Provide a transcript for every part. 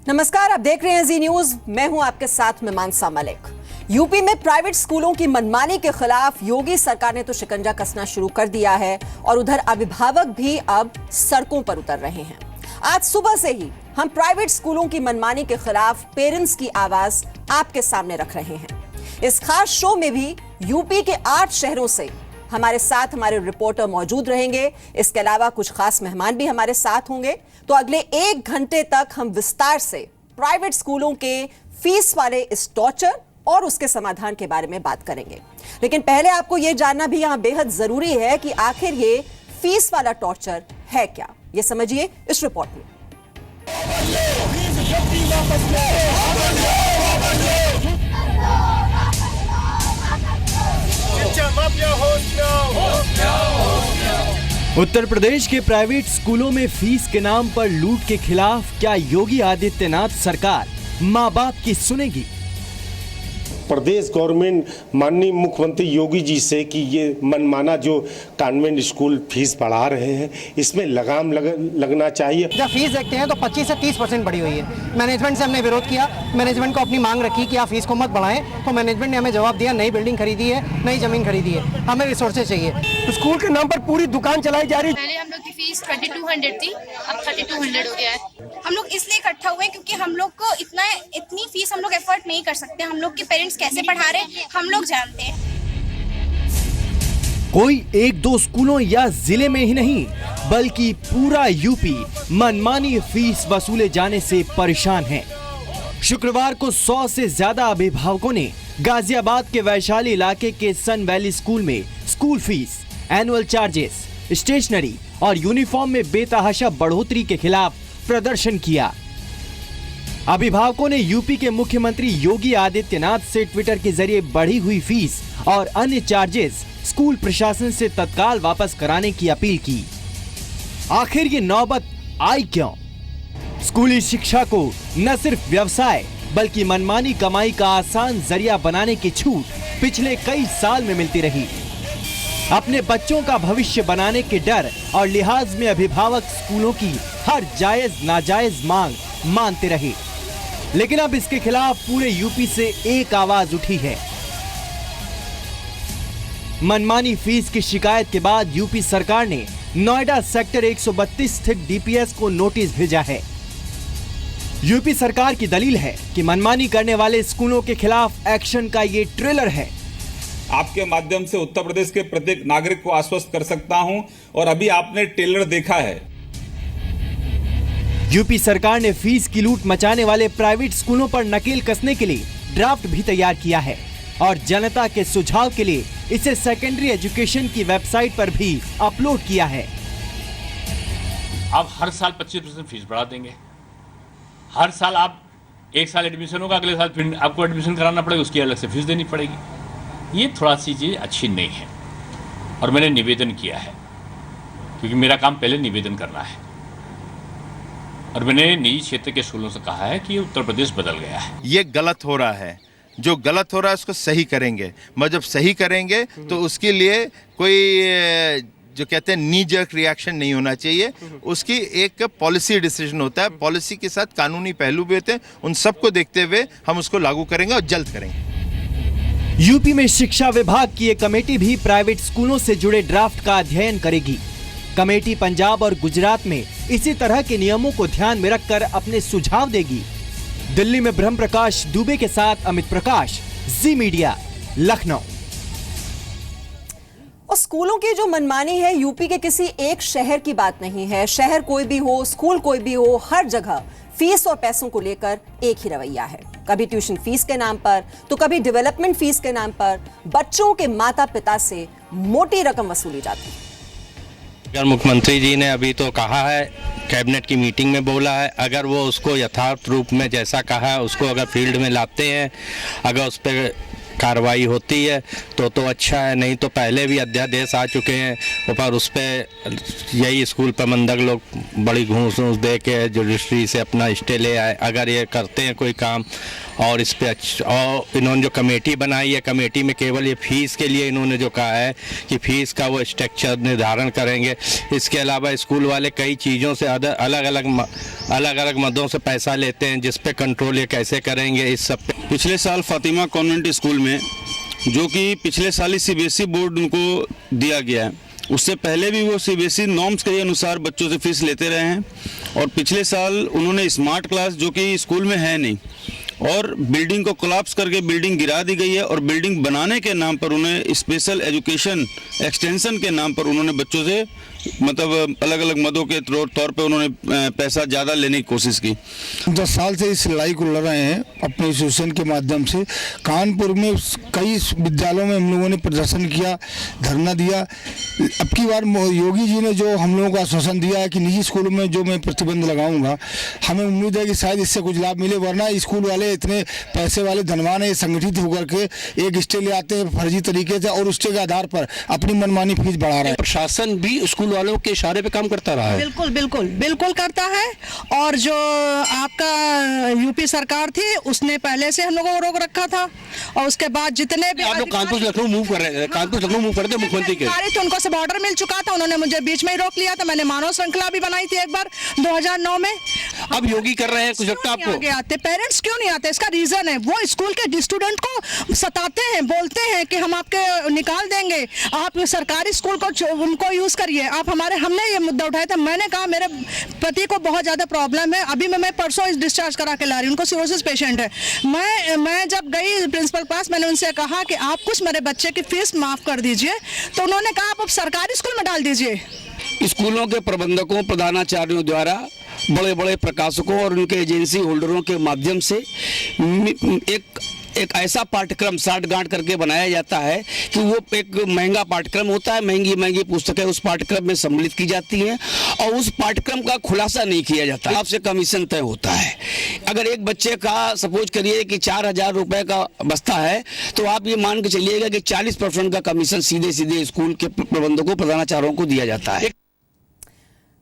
नमस्कार, आप देख रहे हैं जी न्यूज। मैं हूं आपके साथ में मानसा मलिक। यूपी में प्राइवेट स्कूलों की मनमानी के खिलाफ योगी सरकार ने तो शिकंजा कसना शुरू कर दिया है और उधर अभिभावक भी अब सड़कों पर उतर रहे हैं। आज सुबह से ही हम प्राइवेट स्कूलों की मनमानी के खिलाफ पेरेंट्स की आवाज आपके सामने रख रहे हैं। इस खास शो में भी यूपी के 8 शहरों से हमारे साथ हमारे रिपोर्टर मौजूद रहेंगे। इसके अलावा कुछ खास मेहमान भी हमारे साथ होंगे। तो अगले 1 घंटे तक हम विस्तार से प्राइवेट स्कूलों के फीस वाले इस टॉर्चर और उसके समाधान के बारे में बात करेंगे। लेकिन पहले आपको यह जानना भी यहां बेहद जरूरी है कि आखिर ये फीस वाला टॉर्चर है क्या। ये समझिए इस रिपोर्ट में। उत्तर प्रदेश के प्राइवेट स्कूलों में फीस के नाम पर लूट के खिलाफ क्या योगी आदित्यनाथ सरकार मां बाप की सुनेगी? प्रदेश गवर्नमेंट माननीय मुख्यमंत्री योगी जी से कि ये मनमाना जो कॉन्वेंट स्कूल फीस बढ़ा रहे हैं इसमें लगाम लगना चाहिए। जब फीस देखते हैं तो 25 से 30% बढ़ी हुई है। मैनेजमेंट से हमने विरोध किया, मैनेजमेंट को अपनी मांग रखी कि आप फीस को मत बढ़ाएं, तो मैनेजमेंट ने हमें जवाब दिया नई बिल्डिंग खरीदी है, नई जमीन खरीदी है, हमें रिसोर्सेज चाहिए। स्कूल के नाम पर पूरी दुकान चलाई जा रही है। पहले हम लोग की फीस 2200 थी, अब 3200 हो गया है। हम लोग इसलिए इकट्ठा हुए क्योंकि हम लोग को इतनी फीस हम लोग एफर्ट नहीं कर सकते। हम लोग के पेरेंट्स कैसे पढ़ा रहे हम लोग जानते हैं। कोई 1-2 स्कूलों या जिले में ही नहीं बल्कि पूरा यूपी मनमानी फीस वसूले जाने से परेशान है। शुक्रवार को 100 से ज्यादा अभिभावकों ने गाजियाबाद के वैशाली इलाके के सन वैली स्कूल में school fees, annual charges, stationery और यूनिफॉर्म में बेतहाशा बढ़ोतरी के खिलाफ प्रदर्शन किया। अभिभावकों ने यूपी के मुख्यमंत्री योगी आदित्यनाथ से ट्विटर के जरिए बढ़ी हुई फीस और अन्य चार्जेस स्कूल प्रशासन से तत्काल वापस कराने की अपील की। आखिर ये नौबत आई क्यों? स्कूली शिक्षा को न सिर्फ व्यवसाय बल्कि मनमानी कमाई का आसान जरिया बनाने की छूट पिछले कई साल में मिलती रही। अपने बच्चों का भविष्य बनाने के डर और लिहाज में अभिभावक स्कूलों की हर जायज नाजायज मांग मानते रहे। लेकिन अब इसके खिलाफ पूरे यूपी से एक आवाज उठी है। मनमानी फीस की शिकायत के बाद यूपी सरकार ने नोएडा सेक्टर 132 स्थित डीपीएस को नोटिस भेजा है। यूपी सरकार की दलील है कि मनमानी करने वाले स्कूलों के खिलाफ एक्शन का ये ट्रेलर है। आपके माध्यम से उत्तर प्रदेश के प्रत्येक नागरिक को आश्वस्त कर सकता हूं और अभी आपने ट्रेलर देखा है। यूपी सरकार ने फीस की लूट मचाने वाले प्राइवेट स्कूलों पर नकेल कसने के लिए ड्राफ्ट भी तैयार किया है और जनता के सुझाव के लिए इसे सेकेंडरी एजुकेशन की वेबसाइट पर भी अपलोड किया है। अब हर साल 25% फीस बढ़ा देंगे। हर साल आप एक साल एडमिशन होगा, अगले साल फिर आपको एडमिशन कराना पड़ेगा, उसकी अलग से फीस देनी पड़ेगी। ये थोड़ा सी चीज अच्छी नहीं है और मैंने निवेदन किया है क्योंकि मेरा काम पहले निवेदन करना है और मैंने निजी क्षेत्र के स्कूलों से कहा है कि ये उत्तर प्रदेश बदल गया है। ये गलत हो रहा है, जो गलत हो रहा है उसको सही करेंगे। मगर जब सही करेंगे तो उसके लिए कोई जो कहते हैं नी जर्क रिएक्शन नहीं होना चाहिए। उसकी एक पॉलिसी डिसीजन होता है, पॉलिसी के साथ कानूनी पहलू भी होते हैं। उन सबको देखते हुए हम उसको लागू करेंगे और जल्द करेंगे। यूपी में शिक्षा विभाग की एक कमेटी भी प्राइवेट स्कूलों से जुड़े ड्राफ्ट का अध्ययन करेगी। कमेटी पंजाब और गुजरात में इसी तरह के नियमों को ध्यान में रखकर अपने सुझाव देगी। दिल्ली में ब्रह्म प्रकाश दुबे के साथ अमित प्रकाश, जी मीडिया, लखनऊ। और स्कूलों की जो मनमानी है यूपी के किसी एक शहर की बात नहीं है। शहर कोई भी हो, स्कूल कोई भी हो, हर जगह फीस और पैसों को लेकर एक ही रवैया है। कभी ट्यूशन फीस के नाम पर तो कभी डेवलपमेंट फीस के नाम पर बच्चों के माता पिता से मोटी रकम वसूली जाती है। अगर मुख्यमंत्री जी ने अभी तो कहा है, कैबिनेट की मीटिंग में बोला है, अगर वो उसको यथार्थ रूप में जैसा कहा है उसको अगर फील्ड में लाते हैं, अगर उस पर कार्रवाई होती है तो अच्छा है। नहीं तो पहले भी अध्यादेश आ चुके हैं पर उस पर यही स्कूल प्रबंधक लोग बड़ी घूस दे के रजिस्ट्री से अपना स्टे ले आए। अगर ये करते हैं कोई काम और इस पे और इन्होंने जो कमेटी बनाई है, कमेटी में केवल ये फीस के लिए इन्होंने जो कहा है कि फीस का वो स्ट्रक्चर निर्धारण करेंगे। इसके अलावा स्कूल वाले कई चीज़ों से अलग अलग मदों से पैसा लेते हैं, जिस पे कंट्रोल ये कैसे करेंगे इस सब पे। पिछले साल फातिमा कॉन्वेंट स्कूल में, जो कि पिछले साल ही सीबीएसई बोर्ड उनको दिया गया है, उससे पहले भी वो सीबीएसई नॉर्म्स के अनुसार बच्चों से फीस लेते रहे हैं। और पिछले साल उन्होंने स्मार्ट क्लास, जो कि स्कूल में है नहीं, और बिल्डिंग को कोलैप्स करके बिल्डिंग गिरा दी गई है, और बिल्डिंग बनाने के नाम पर उन्हें स्पेशल एजुकेशन एक्सटेंशन के नाम पर उन्होंने बच्चों से मतलब अलग अलग मदों के तौर पे उन्होंने पैसा ज़्यादा लेने की कोशिश की। 10 साल से इस लड़ाई को लड़ रहे हैं अपने एसोसिएशन के माध्यम से। कानपुर में कई विद्यालयों में हम लोगों ने प्रदर्शन किया, धरना दिया। अब की बार योगी जी ने जो हम लोगों को आश्वासन दिया है कि निजी स्कूलों में जो मैं प्रतिबंध लगाऊंगा, हमें उम्मीद है कि शायद इससे कुछ लाभ मिले, वरना स्कूल वाले इतने पैसे वाले धनवान है, संगठित होकर के एक स्टे ले आते हैं फर्जी तरीके से, और उसके आधार पर अपनी मनमानी फीस बढ़ा रहे हैं। प्रशासन भी स्कूल वालों के इशारे पे काम करता रहा है। बिल्कुल बिल्कुल बिल्कुल करता है। और जो आपका यूपी सरकार थी, उसने पहले से हम लोगों को रोक रखा था, और उसके बाद जितने भी आप लोग कानपुर लखनऊ मूव कर रहे थे, कानपुर लखनऊ मूव कर रहे थे मुख्यमंत्री के, तो उनको सब ऑर्डर मिल चुका था, उन्होंने मुझे बीच में ही रोक लिया था। मैंने मानव श्रृंखला भी बनाई थी एक बार 2009 में। अब योगी कर रहे हैं, कुछ लगता है आपको? आते पेरेंट्स क्यों नहीं आते? इसका रीजन है, वो स्कूल के स्टूडेंट को सताते हैं, बोलते हैं कि हम आपके निकाल देंगे, आप सरकारी स्कूल को उनको यूज करिए। आप हमने ये मुद्दा उठाया था। मैंने कहा मेरे पति को बहुत ज्यादा प्रॉब्लम है, अभी मैं परसों डिस्चार्ज करा के ला रही हूँ, उनको सिरोसिस पेशेंट है। मैं जब गई प्रिंसिपल पास, मैंने उनसे कहा कि आप कुछ मेरे बच्चे की फीस माफ कर दीजिए, तो उन्होंने कहा आप अब सरकारी स्कूल में डाल दीजिए। स्कूलों के प्रबंधकों, प्रधानाचार्यों द्वारा बड़े बड़े प्रकाशकों और उनके एजेंसी होल्डरों के माध्यम से एक ऐसा पाठ्यक्रम साठ-गांठ करके बनाया जाता है कि वो एक महंगा पाठ्यक्रम होता है, महंगी पुस्तकें उस पाठ्यक्रम में सम्मिलित की जाती हैं, और उस पाठ्यक्रम का खुलासा नहीं किया जाता, आपसे कमीशन तय होता है। अगर एक बच्चे का सपोज करिए कि 4000 रुपए का बस्ता है, तो आप ये मान के चलिएगा कि 40% का कमीशन सीधे स्कूल के प्रबंधकों, प्रधानाचार्यों को दिया जाता है।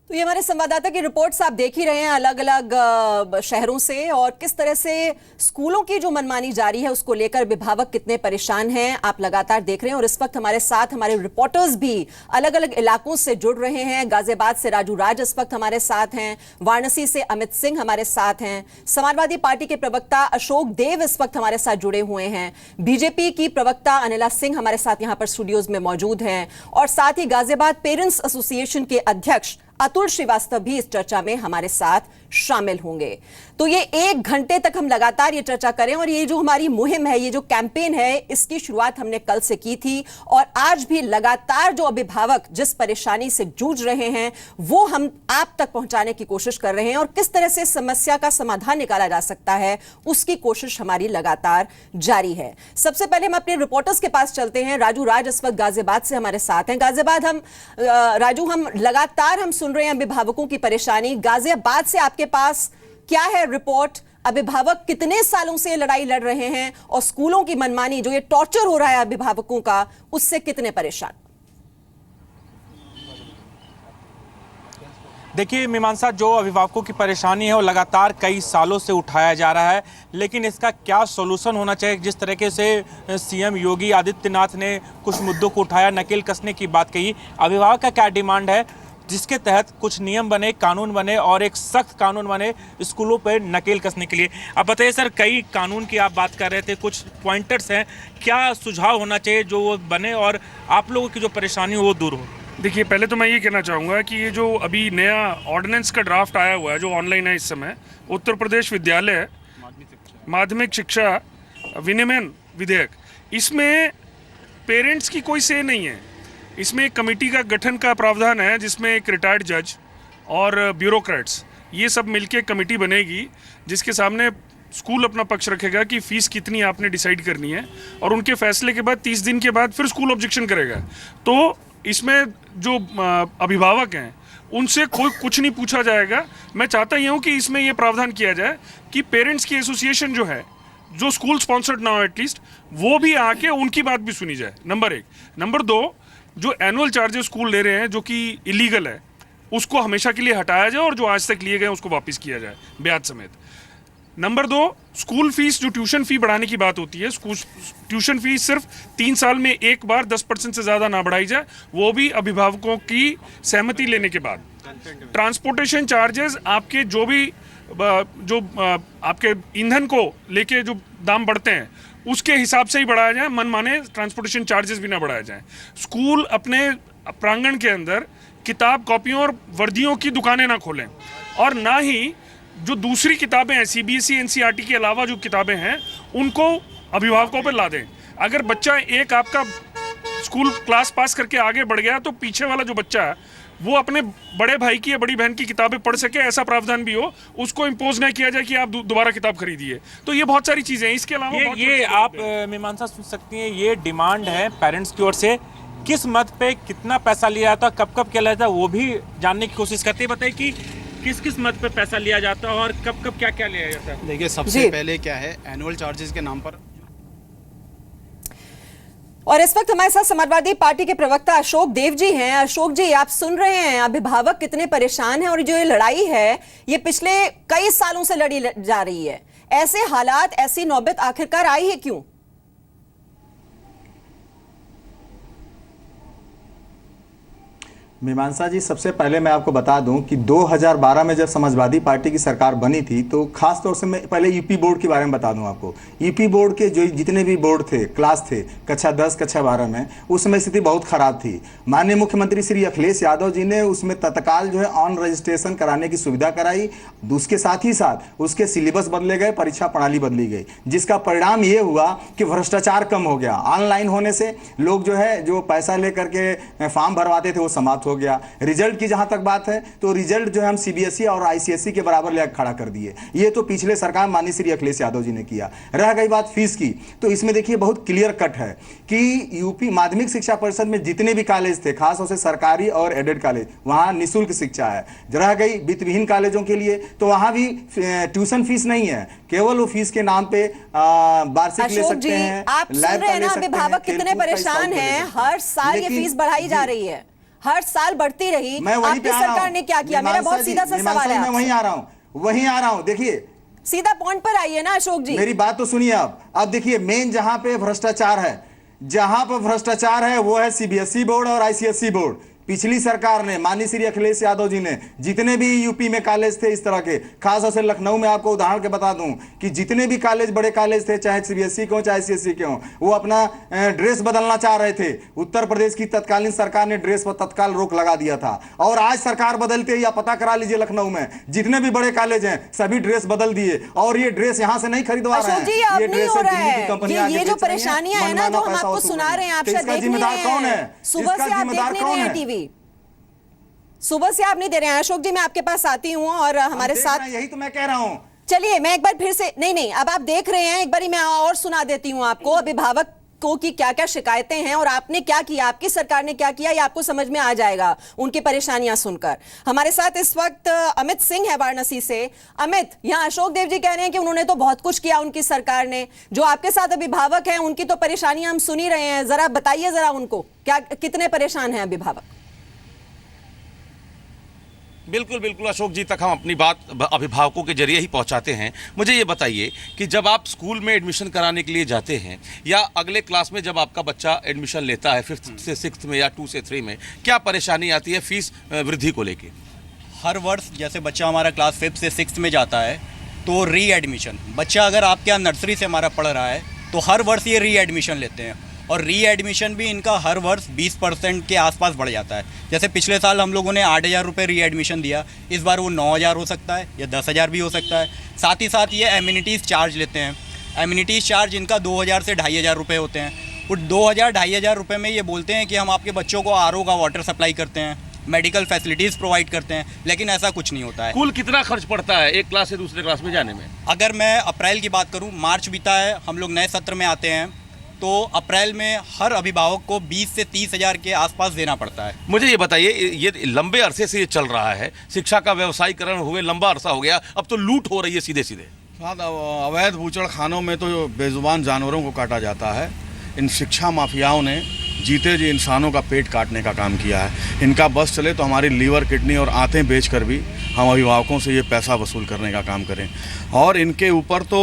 तो ये हमारे संवाददाता की रिपोर्ट्स आप देख ही रहे हैं अलग अलग शहरों से, और किस तरह से स्कूलों की जो मनमानी जारी है उसको लेकर अभिभावक कितने परेशान हैं आप लगातार देख रहे हैं। और इस वक्त हमारे साथ हमारे रिपोर्टर्स भी अलग अलग इलाकों से जुड़ रहे हैं। गाजियाबाद से राजू राज इस वक्त हमारे साथ हैं, वाराणसी से अमित सिंह हमारे साथ हैं, समाजवादी पार्टी के प्रवक्ता अशोक देव इस वक्त हमारे साथ जुड़े हुए हैं, बीजेपी की प्रवक्ता अनिला सिंह हमारे साथ यहां पर स्टूडियोज में मौजूद हैं, और साथ ही गाजियाबाद पेरेंट्स एसोसिएशन के अध्यक्ष अतुल श्रीवास्तव भी इस चर्चा में हमारे साथ शामिल होंगे। तो ये 1 घंटे तक हम लगातार ये चर्चा करें, और ये जो हमारी मुहिम है, ये जो कैंपेन है, इसकी शुरुआत हमने कल से की थी, और आज भी लगातार जो अभिभावक जिस परेशानी से जूझ रहे हैं वो हम आप तक पहुंचाने की कोशिश कर रहे हैं, और किस तरह से समस्या का समाधान निकाला जा सकता है उसकी कोशिश हमारी लगातार जारी है। सबसे पहले हम अपने रिपोर्टर्स के पास चलते हैं। राजू राज इस वक्त गाजियाबाद से हमारे साथ हैं। गाजियाबाद राजू, हम लगातार सुन रहे हैं अभिभावकों की परेशानी। गाजियाबाद से आपके पास क्या है रिपोर्ट? अभिभावक कितने सालों से लड़ाई लड़ रहे हैं, और स्कूलों की मनमानी जो ये टॉर्चर हो रहा है अभिभावकों का, उससे कितने परेशान? देखिए मीमांसा, जो अभिभावकों की परेशानी है वो लगातार कई सालों से उठाया जा रहा है, लेकिन इसका क्या सॉल्यूशन होना चाहिए? जिस तरीके से सीएम योगी आदित्यनाथ ने कुछ मुद्दों को उठाया, नकेल कसने की बात कही, अभिभावक का क्या डिमांड है जिसके तहत कुछ नियम बने, कानून बने, और एक सख्त कानून बने स्कूलों पर नकेल कसने के लिए? आप बताइए सर, कई कानून की आप बात कर रहे थे, कुछ पॉइंटर्स हैं, क्या सुझाव होना चाहिए जो वो बने और आप लोगों की जो परेशानी हो वो दूर हो? देखिए, पहले तो मैं ये कहना चाहूँगा कि ये जो अभी नया ऑर्डिनेंस का ड्राफ्ट आया हुआ है जो ऑनलाइन है इस समय, उत्तर प्रदेश विद्यालय माध्यमिक शिक्षा विनियमन विधेयक, इसमें पेरेंट्स की कोई से नहीं है। इसमें एक कमेटी का गठन का प्रावधान है जिसमें एक रिटायर्ड जज और ब्यूरोक्रेट्स ये सब मिलके कमेटी बनेगी, जिसके सामने स्कूल अपना पक्ष रखेगा कि फ़ीस कितनी आपने डिसाइड करनी है, और उनके फैसले के बाद 30 दिन के बाद फिर स्कूल ऑब्जेक्शन करेगा। तो इसमें जो अभिभावक हैं उनसे कोई कुछ नहीं पूछा जाएगा। मैं चाहता ही हूँ कि इसमें ये प्रावधान किया जाए कि पेरेंट्स की एसोसिएशन जो है, जो स्कूल स्पॉन्सर्ड ना हो एटलीस्ट, वो भी आके उनकी बात भी सुनी जाए, नंबर 1। नंबर 2, जो एनुअल चार्जेस स्कूल ले रहे हैं जो कि इलीगल है, उसको हमेशा के लिए हटाया जाए, और जो आज तक लिए गए उसको वापस किया जाए ब्याज समेत। नंबर 2, स्कूल फीस, जो ट्यूशन फी बढ़ाने की बात होती है, स्कूल ट्यूशन फीस सिर्फ 3 साल में एक बार 10% से ज़्यादा ना बढ़ाई जाए, वो भी अभिभावकों की सहमति लेने के बाद। ट्रांसपोर्टेशन चार्जेस, आपके जो भी आपके ईंधन को लेके जो दाम बढ़ते हैं उसके हिसाब से ही बढ़ाया जाए, मनमाने ट्रांसपोर्टेशन चार्जेस भी ना बढ़ाया जाए। स्कूल अपने प्रांगण के अंदर किताब, कॉपियों और वर्दियों की दुकानें ना खोलें, और ना ही जो दूसरी किताबें हैं, सीबीएसई एनसीईआरटी के अलावा जो किताबें हैं उनको अभिभावकों पर ला दें। अगर बच्चा एक आपका स्कूल क्लास पास करके आगे बढ़ गया तो पीछे वाला जो बच्चा है वो अपने बड़े भाई की या बड़ी बहन की किताबें पढ़ सके, ऐसा प्रावधान भी हो, उसको इम्पोज ना किया जाए कि आप दोबारा किताब खरीदिए। तो ये बहुत सारी चीजें हैं। इसके अलावा ये आप मीमांसा सुन सकती हैं, ये डिमांड है पेरेंट्स की ओर से। किस मत पे कितना पैसा लिया जाता, कब कब क्या लिया जाता, वो भी जानने की कोशिश करते हैं। बताइए कि किस किस मत पे पैसा लिया जाता है और कब कब क्या क्या लिया जाता है। देखिए, सबसे पहले क्या है, एनुअल चार्जेस के नाम पर। और इस वक्त हमारे साथ समाजवादी पार्टी के प्रवक्ता अशोक देव जी हैं। अशोक जी, आप सुन रहे हैं अभिभावक कितने परेशान हैं, और जो ये लड़ाई है ये पिछले कई सालों से लड़ी जा रही है। ऐसे हालात, ऐसी नौबत आखिरकार आई है क्यों? मीमांसा जी, सबसे पहले मैं आपको बता दूं कि 2012 में जब समाजवादी पार्टी की सरकार बनी थी तो खास तौर से मैं पहले यूपी बोर्ड के बारे में बता दूं आपको। यूपी बोर्ड के जो जितने भी बोर्ड थे, क्लास थे, कक्षा 10, कक्षा 12 में, उस समय स्थिति बहुत खराब थी। माननीय मुख्यमंत्री श्री अखिलेश यादव जी ने उसमें तत्काल जो है ऑन रजिस्ट्रेशन कराने की सुविधा कराई। उसके साथ ही साथ उसके सिलेबस बदले गए, परीक्षा प्रणाली बदली गई, जिसका परिणाम ये हुआ कि भ्रष्टाचार कम हो गया। ऑनलाइन होने से लोग जो है जो पैसा लेकर के फॉर्म भरवाते थे वो समाप्त हो गया। रिजल्ट की जहां तक बात है तो रिजल्ट जो है हम सीबीएसई और आईसीएसई के बराबर ले खड़ा कर दिए। ये तो पिछले सरकार माननीय श्री अखिलेश यादव जी ने किया। रह गई बात फीस की, तो इसमें देखिए बहुत क्लियर कट है कि यूपी माध्यमिक शिक्षा परिषद में जितने भी कॉलेज थे, खासतौर से सरकारी और एडेड कॉलेज, वहां निःशुल्क शिक्षा है। रह गई वित्तविहीन कॉलेजों के लिए, तो वहां भी ट्यूशन फीस नहीं है, केवल वो फीस के नाम पे वार्षिक ले सकते हैं। आप सुन रहे हैं ना अभिभावक कितने परेशान हैं। हर साल ये फीस बढ़ाई जा रही है, हर साल बढ़ती रही। आपकी सरकार ने क्या किया? मेरा बहुत सीधा सा सवाल है। मैं वहीं आ रहा हूं। देखिए, सीधा पॉइंट पर आइए ना अशोक जी। मेरी बात तो सुनिए। अब देखिए, मेन जहां पे भ्रष्टाचार है वो है सीबीएसई बोर्ड और आईसीएसई बोर्ड। पिछली सरकार ने, माननीय श्री अखिलेश यादव जी ने, जितने भी यूपी में कॉलेज थे इस तरह के, खासतौर से लखनऊ में आपको उदाहरण के बता दूं कि जितने भी कॉलेज, बड़े कॉलेज थे, चाहे सीबीएसई के हो चाहे आईसीएसई के हो, वो अपना ड्रेस बदलना चाह रहे थे। उत्तर प्रदेश की तत्कालीन सरकार ने ड्रेस पर तत्काल रोक लगा दिया था। और आज सरकार बदलते ही आप पता करा लीजिए, लखनऊ में जितने भी बड़े कॉलेज हैं सभी ड्रेस बदल दिए, और ये ड्रेस यहाँ से नहीं खरीदवा रहे हैं। ये ड्रेस दिल्ली की कंपनियां, ये जो परेशानियां है ना जो हम आपको सुना रहे हैं, आप शायद देख नहीं रहे हैं। सुबह से आप देख नहीं रहे हैं टीवी, सुबह से आप नहीं दे रहे हैं। अशोक जी, मैं आपके पास आती हूँ और हमारे साथ, यही तो मैं कह रहा हूँ। चलिए, मैं एक बार फिर से, नहीं, अब आप देख रहे हैं, एक बार मैं और सुना देती हूँ आपको अभिभावक को की क्या क्या शिकायतें हैं और आपने क्या किया, आपकी सरकार ने क्या किया, ये आपको समझ में आ जाएगा उनकी परेशानियां सुनकर। हमारे साथ इस वक्त अमित सिंह है वाराणसी से। अमित, यहाँ अशोक देव जी कह रहे हैं कि उन्होंने तो बहुत कुछ किया उनकी सरकार ने, जो आपके साथ अभिभावक हैं उनकी तो परेशानियां हम सुन ही रहे हैं। जरा बताइए जरा उनको क्या, कितने परेशान हैं अभिभावक? बिल्कुल बिल्कुल अशोक जी तक हम अपनी बात अभिभावकों के जरिए ही पहुंचाते हैं। मुझे ये बताइए कि जब आप स्कूल में एडमिशन कराने के लिए जाते हैं या अगले क्लास में जब आपका बच्चा एडमिशन लेता है 5th से 6th में या 2 से 3 में, क्या परेशानी आती है फीस वृद्धि को लेके? हर वर्ष जैसे बच्चा हमारा क्लास 5th से 6th में जाता है तो री एडमिशन, बच्चा अगर आपके यहाँ नर्सरी से हमारा पढ़ रहा है तो हर वर्ष ये री एडमिशन लेते हैं, और री एडमिशन भी इनका हर वर्ष 20% के आसपास बढ़ जाता है। जैसे पिछले साल हम लोगों ने 8,000 रुपये री एडमिशन दिया, इस बार वो 9,000 हो सकता है या 10,000 भी हो सकता है। साथ ही साथ ये एम्यूनिटीज़ चार्ज लेते हैं। एम्यूनिटीज़ चार्ज इनका 2,000 से 2,500 रुपये होते हैं। वो 2,000-2,500 रुपये में ये बोलते हैं कि हम आपके बच्चों को RO का वाटर सप्लाई करते हैं, मेडिकल फैसिलिटीज़ प्रोवाइड करते हैं, लेकिन ऐसा कुछ नहीं होता है। कुल कितना खर्च पड़ता है एक क्लास से दूसरे क्लास में जाने में? अगर मैं अप्रैल की बात करूँ, मार्च बीता है, हम लोग नए सत्र में आते हैं, तो अप्रैल में हर अभिभावक को 20 से 30,000 के आसपास देना पड़ता है। मुझे ये बताइए, ये लंबे अरसे से ये चल रहा है, शिक्षा का व्यवसायीकरण हुए लंबा अरसा हो गया, अब तो लूट हो रही है सीधे सीधे। अवैध बूचड़ खानों में तो बेजुबान जानवरों को काटा जाता है। इन शिक्षा माफियाओं ने जीते जी इंसानों का पेट काटने का काम किया है। इनका बस चले तो हमारी लीवर, किडनी और आंतें बेचकर भी हम अभिभावकों से ये पैसा वसूल करने का काम करें। और इनके ऊपर तो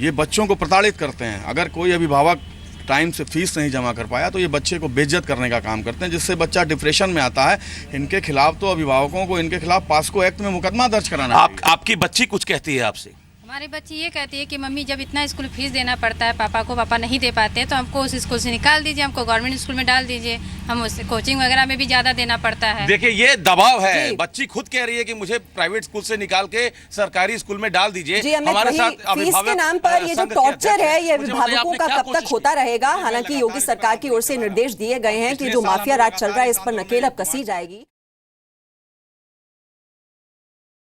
ये बच्चों को प्रताड़ित करते हैं। अगर कोई अभिभावक टाइम से फीस नहीं जमा कर पाया तो ये बच्चे को बेइज्जत करने का काम करते हैं, जिससे बच्चा डिप्रेशन में आता है। इनके खिलाफ तो अभिभावकों को इनके खिलाफ पास्को एक्ट में मुकदमा दर्ज कराना चाहिए। आपकी बच्ची कुछ कहती है आपसे? हमारी बच्ची ये कहती है कि मम्मी जब इतना स्कूल फीस देना पड़ता है पापा को, पापा नहीं दे पाते हैं, तो हमको उस स्कूल से निकाल दीजिए, हमको गवर्नमेंट स्कूल में डाल दीजिए। हम उस कोचिंग वगैरह में भी ज़्यादा देना पड़ता है। देखिए ये दबाव है, बच्ची खुद कह रही है कि मुझे प्राइवेट स्कूल से निकाल के सरकारी स्कूल में डाल दीजिए। हमारे साथ फीस के नाम पर ये जो टॉर्चर है ये अभिभावकों का कब तक होता रहेगा? हालांकि योगी सरकार की ओर से निर्देश दिए गए हैं कि जो माफिया राज चल रहा है इस पर नकेल अब कसी जाएगी।